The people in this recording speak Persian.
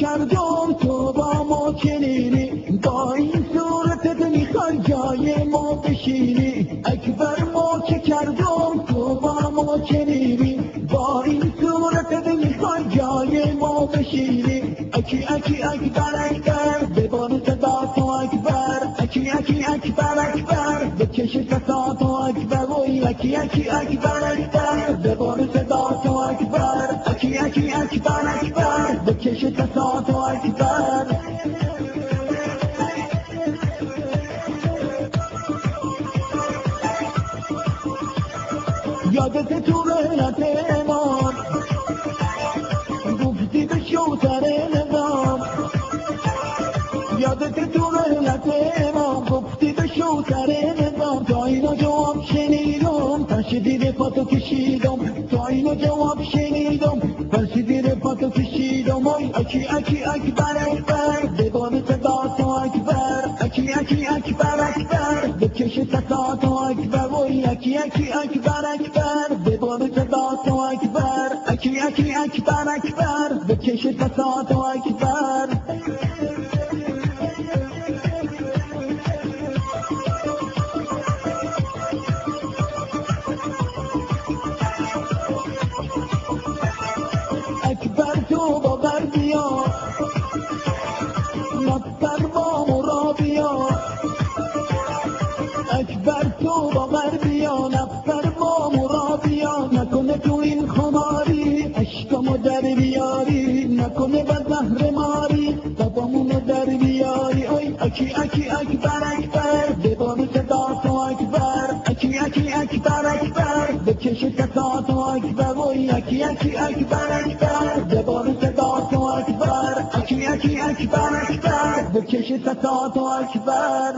کردم تو با ما چنینی، با این صورتت میخوای جای ما بشینی. اکبر ما چه کردم تو با ما چنینی، با این صورتت میخوای جای ما بشینی. اکی اکی اکبر اکبر ببار صدا تو اکبر، اکی اکی اکبر اکبر بکش صدا تو اکبر، وای اکی اکی اکبر اکبر ببار صدا تو اکبر، اکی اکی اکبر اکبر بکش صدا تو اکبر. یادت تو رحلت امام گفتی به شوتر نظام، یادت تو رحلت امام گفتی به شوتر نظام. تا اینو جواب شنیدم پس دیر پاتو کشیدم، تا اینو جواب شنیدم پس دیر پاتو کشیدم. وای اکی اکی اکبر اکبر ببار صدا تو اکبر، اکی اکی اکبر اکبر بکش صدا تو اکبر، وای اکی اکی اکبر اکبر ببار صدا تو اکبر، اکی اکی اکبر اکبر بکش صدا تو اکبر. اکبر تو با بر بیا نصر با مرا بیا، اکبر تو با بر بیا نصر با مرا بیا. نکنه تو این خماری عشقمو در بیاری، نکنه به زهر ماری بابامونو در بیاری. ای اکی اکی اکبر اکبر ببار صدا تو اکبر، اکی اکی اکبر اکبر بکش صدا تو اکبر، وای اکی اکی اکبر اکبر ببار صدا تو اکبر، اکی اکی اکبر اکبر بکش صدا تو اکبر.